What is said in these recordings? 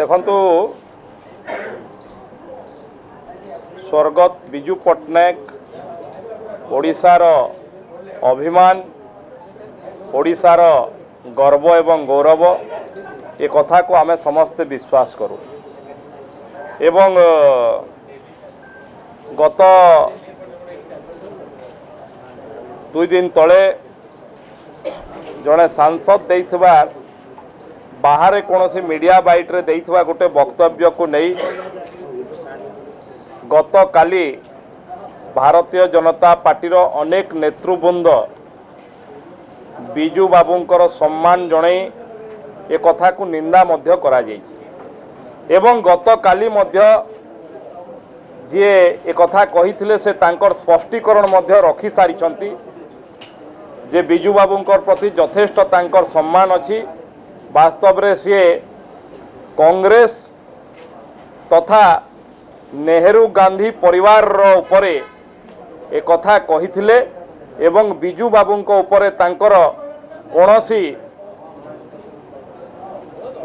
देखंतु स्वर्गत बिजू पट्टनायक ओडिशार अभिमान ओडिशार गर्व एवं गौरव ए कथा को आमे समस्ते विश्वास करूँ एवं गत 2 दिन तले जड़े सांसद देइथबा बाहर कौन सी मीडिया बाइट रे देइथबा गोटे वक्तव्य को नहीं गत काली भारतीय जनता पार्टी रो अनेक नेतृवृंद बिजू बाबूंकर सम्मान जणई ए कथा को निंदा मध्य करा जाइछि एवं गत काली मध्य जे ए कथा कहिथिले से तांकर स्पष्टीकरण मध्य रखि सारिछंती जे बिजू बाबूंकर प्रति यथेष्ट तांकर सम्मान अछि। वास्तव रे सी कांग्रेस तथा नेहरू गांधी परिवार रो उपरे ए कथा कहिथिले एवं बिजू बाबूंको उपरे तांकर कोनोसी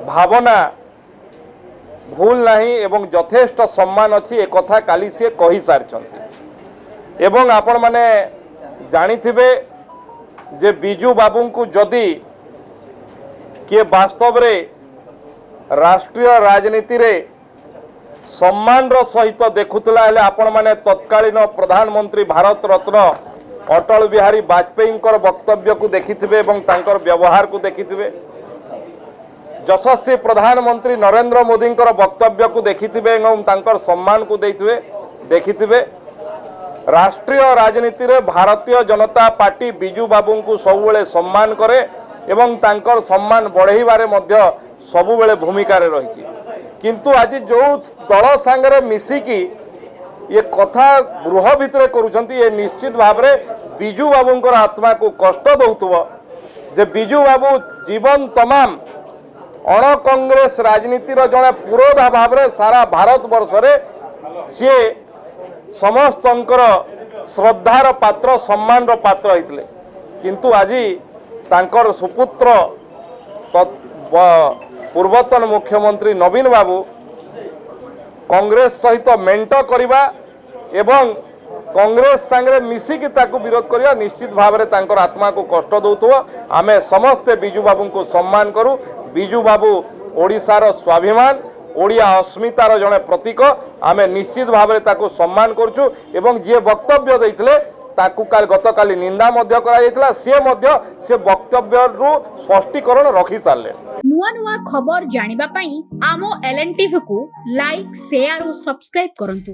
भावना भूल नहीं एवं यथेष्ट सम्मान अच्छी एक कथा काली सी कही सारी एवं आपण माने जानिथिबे जे बिजू बाबू को जदि किए वास्तव रे राष्ट्रीय राजनीति रे सम्मान रो सहित देखुतला हेले आपण माने तत्कालीन प्रधानमंत्री भारत रत्न अटल बिहारी वाजपेयी वक्तव्य को देखिथिबे एवं तांकर व्यवहार को देखिथिबे यशस्वी प्रधानमंत्री नरेंद्र मोदी वक्तव्य को देखिथिबे एवं तांकर सम्मान को देखिथिबे। राष्ट्रीय राजनीति रे भारतीय जनता पार्टी बिजू बाबू को सबुबले सम्मान करे एवं तांकर सम्मान बढ़ाइबारे मध्य सबुबले भूमिका रे रही किंतु आज जो दल सांगरे मिसिकी ये कथा गृह भितर करुछंती ये निश्चित भाव रे बिजू बाबूंकर आत्मा को कष्ट दउतबो जे बिजू बाबू जीवन तमाम अण कांग्रेस राजनीतिर जड़े पुरोधा भाव रे सारा भारत वर्ष रे सी समस्तंकर श्रद्धार पात्र सम्मान रो पात्र होइतले किंतु आज तांकर सुपुत्र पूर्वतन मुख्यमंत्री नवीन बाबू कांग्रेस सहित मेंट करिबा एवं कांग्रेस सांगरे मिसिकी ताकू विरोध करिया निश्चित भाव रे तांकर आत्मा को कष्ट दउतबो। आमे समस्ते बिजू बाबू को सम्मान करू। बिजू बाबू ओडिशार स्वाभिमान ओडिया अस्मितार जड़े प्रतीक आमे निश्चित भाव रे ताकू सम्मान करछु एवं जे वक्तव्य दैथिले ताकू काल गत काली निंदा मध्य करा जायतिला से वक्तव्य रु स्पष्टीकरण रखि सारले। नुआ नुआ खबर जानिबा पई आमो एलएन टीवी को लाइक शेयर और सब्सक्राइब करंतु।